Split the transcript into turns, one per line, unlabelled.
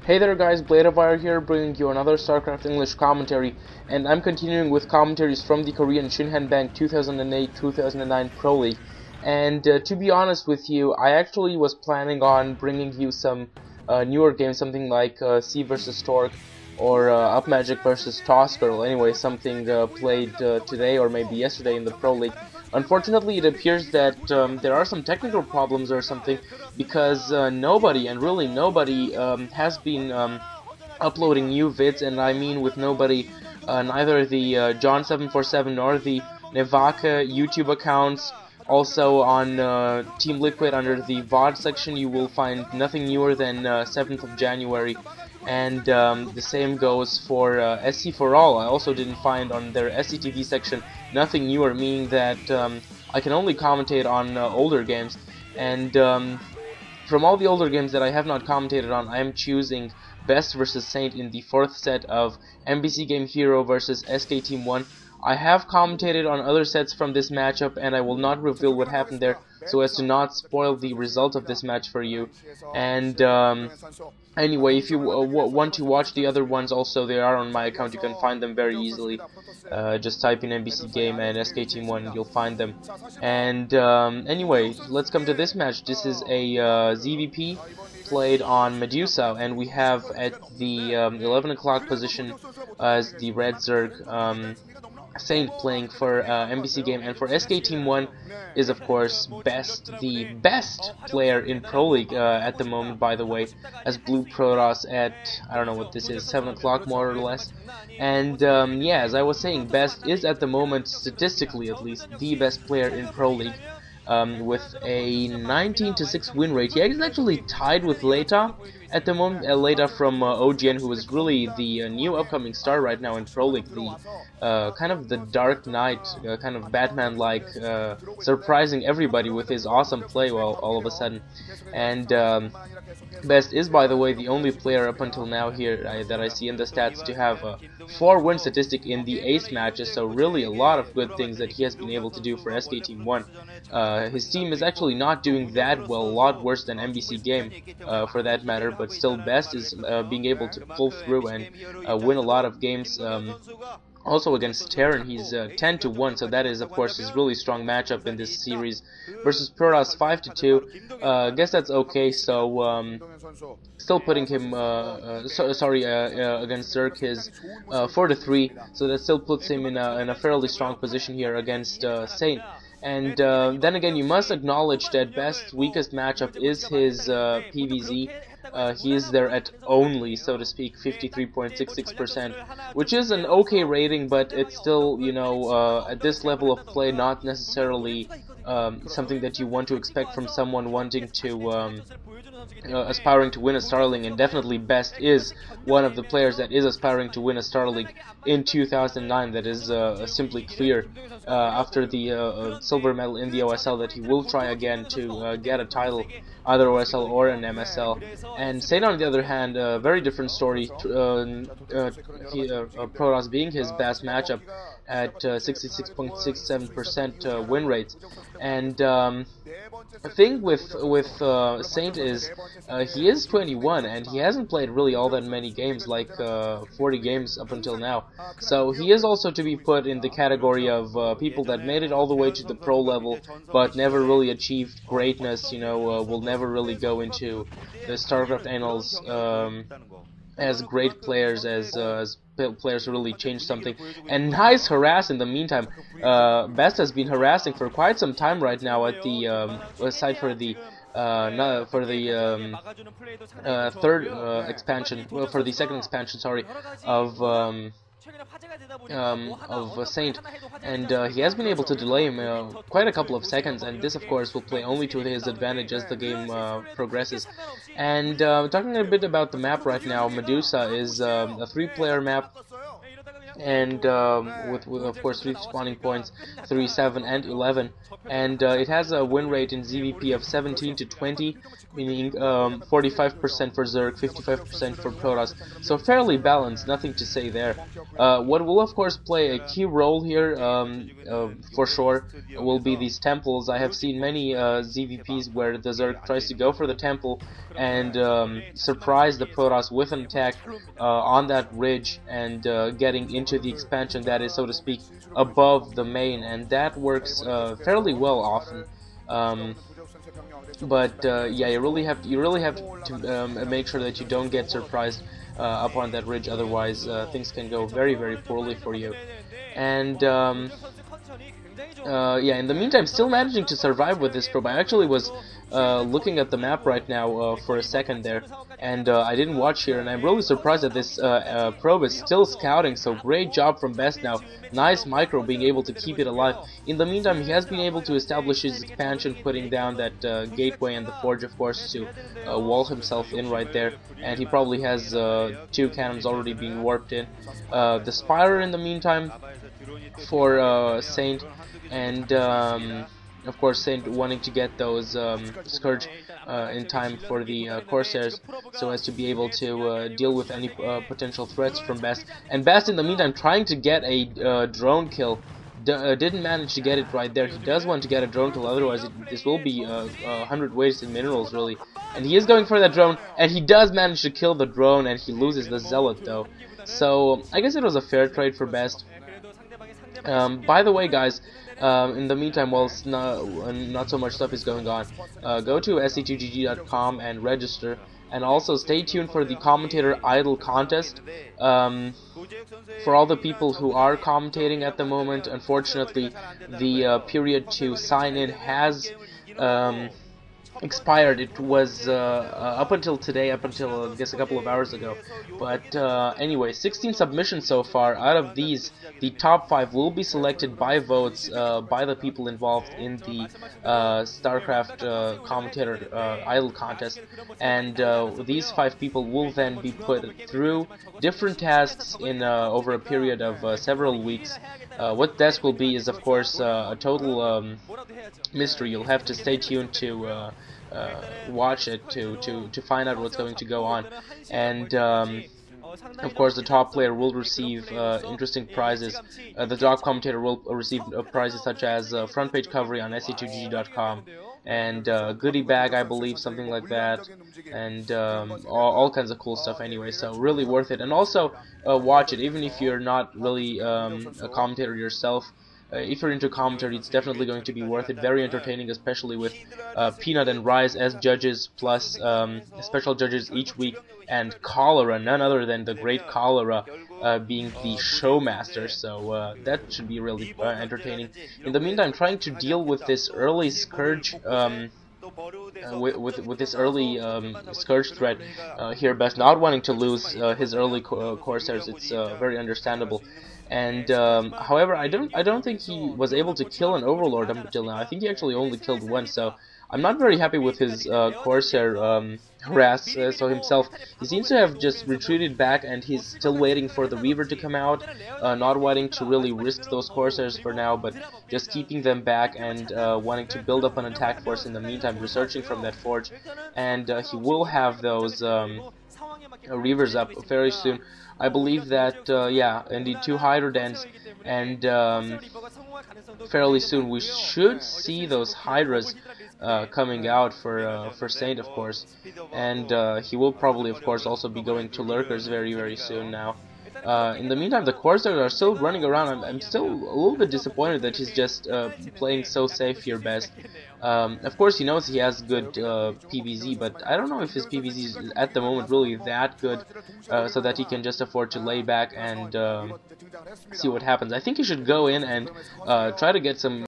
Hey there guys, Bladeofire here, bringing you another StarCraft English commentary, and I'm continuing with commentaries from the Korean Shinhan Bank 2008-2009 Pro League. And to be honest with you, I actually was planning on bringing you some newer games, something like C vs Torque, or Up Magic versus Toss Girl. Anyway, something played today or maybe yesterday in the Pro League. Unfortunately, it appears that there are some technical problems or something, because nobody, and really nobody, has been uploading new vids, and I mean with nobody, neither the John747 nor the Nevaka YouTube accounts. Also on Team Liquid, under the VOD section, you will find nothing newer than 7th of January. And the same goes for SC for All. I also didn't find on their SCTV section nothing newer, meaning that I can only commentate on older games. And from all the older games that I have not commentated on, I am choosing BeSt versus Saint in the 4th set of MBC game Hero versus SKT1. I have commentated on other sets from this matchup, and I will not reveal what happened there so as to not spoil the result of this match for you. And anyway, if you want to watch the other ones also, they are on my account. You can find them very easily. Just type in MBC game and SKT1 and you'll find them. And anyway, let's come to this match. This is a ZVP played on Medusa, and we have at the 11 o'clock position as the Red Zerg Saint playing for MBC game, and for SKT1 is of course BeSt, the best player in Pro League at the moment, by the way, as Blue Protoss at, I don't know what this is, 7 o'clock more or less. And yeah, as I was saying, BeSt is at the moment, statistically at least, the best player in Pro League. With a 19-6 win rate. He is actually tied with Leta at the moment. Leta from OGN, who is really the new upcoming star right now in Pro League, the kind of the Dark Knight, kind of Batman-like, surprising everybody with his awesome play all of a sudden. And BeSt is, by the way, the only player up until now here that I see in the stats to have a 4-win statistic in the ace matches, so really a lot of good things that he has been able to do for SKT1. His team is actually not doing that well, a lot worse than MBC game for that matter, but still BeSt is being able to pull through and win a lot of games. Also against Terran, he's 10-1, so that is of course his really strong matchup in this series. Versus Protoss 5-2, I guess that's okay. So still putting him, against Zerg, his 4-3, so that still puts him in a fairly strong position here against Saint. And then again, you must acknowledge that BeSt's weakest matchup is his PVZ. He is there at only, so to speak, 53.66%, which is an okay rating, but it's still, you know, at this level of play, not necessarily something that you want to expect from someone wanting to, aspiring to win a Star League. And definitely BeSt is one of the players that is aspiring to win a Star League in 2009. That is simply clear after the silver medal in the OSL, that he will try again to get a title, either OSL or an MSL. And Saint, on the other hand, a very different story. Protoss being his best matchup at 66.67% win rates. And the thing with Saint is he is 21 and he hasn't played really all that many games, like 40 games up until now. So he is also to be put in the category of people that made it all the way to the pro level but never really achieved greatness, you know, will never really go into the StarCraft annals as great players, as players who really changed something. And nice harass in the meantime. BeSt has been harassing for quite some time right now at the site for the third expansion, well, for the second expansion, sorry, of Saint, and he has been able to delay him quite a couple of seconds, and this of course will play only to his advantage as the game progresses. And talking a bit about the map right now, Medusa is a 3-player map and with of course 3 spawning points, 3, 7, and 11, and it has a win rate in ZVP of 17 to 20, meaning 45% for Zerg, 55% for Protoss, so fairly balanced, nothing to say there. What will of course play a key role here, for sure, will be these temples. I have seen many ZVPs where the Zerg tries to go for the temple and surprise the Protoss with an attack on that ridge, and getting into the expansion that is, so to speak, above the main, and that works fairly well often. But yeah, you really have to make sure that you don't get surprised up on that ridge, otherwise things can go very poorly for you. And yeah, in the meantime, still managing to survive with this probe. I actually was looking at the map right now for a second there, and I didn't watch here, and I'm really surprised that this probe is still scouting, so great job from BeSt now. Nice micro being able to keep it alive. In the meantime, he has been able to establish his expansion, putting down that gateway and the forge, of course, to wall himself in right there, and he probably has 2 cannons already being warped in. The Spire, in the meantime, for Saint, and of course Saint wanting to get those Scourge in time for the Corsairs, so as to be able to deal with any potential threats from BeSt. And BeSt, in the meantime, trying to get a drone kill. Didn't manage to get it right there. He does want to get a drone kill, otherwise this will be 100 wasted minerals, really. And he is going for that drone, and he does manage to kill the drone, and he loses the Zealot, though. So I guess it was a fair trade for BeSt. By the way, guys, in the meantime, while not so much stuff is going on, go to SKT1 and register, and also stay tuned for the commentator idol contest. For all the people who are commentating at the moment, unfortunately, the period to sign in has expired. It was up until today, up until I guess a couple of hours ago. But anyway, 16 submissions so far. Out of these, the top 5 will be selected by votes by the people involved in the StarCraft commentator idol contest, and these 5 people will then be put through different tasks in over a period of several weeks. What task will be is, of course, a total mystery. You'll have to stay tuned to watch it to find out what's going to go on. And of course, the top player will receive interesting prizes. The top commentator will receive prizes such as front page coverage on SKT2GG.com, and goodie bag, I believe, something like that, and all kinds of cool stuff anyway, so really worth it. And also watch it, even if you're not really a commentator yourself. If you're into commentary, it's definitely going to be worth it. Very entertaining, especially with Peanut and Rise as judges, plus special judges each week, and Cholera, none other than the great Cholera, being the showmaster. So that should be really entertaining. In the meantime, trying to deal with this early Scourge, with this early Scourge threat here, BeSt not wanting to lose his early Corsairs. It's very understandable. And however, I don't think he was able to kill an Overlord up until now. I think he actually only killed one, so I'm not very happy with his Corsair harass so himself. He seems to have just retreated back, and he's still waiting for the Reaver to come out, not wanting to really risk those Corsairs for now, but just keeping them back and wanting to build up an attack force in the meantime, researching from that forge. And he will have those Reavers up very soon. I believe that, yeah, indeed, 2 Hydra Dens, and fairly soon we should see those Hydras coming out for Saint, of course, and he will probably, of course, also be going to Lurkers very soon now. In the meantime, the Corsairs are still running around. I'm still a little bit disappointed that he's just playing so safe here, BeSt. Of course, he knows he has good PVZ, but I don't know if his PVZ is at the moment really that good, so that he can just afford to lay back and see what happens. I think he should go in and try to get some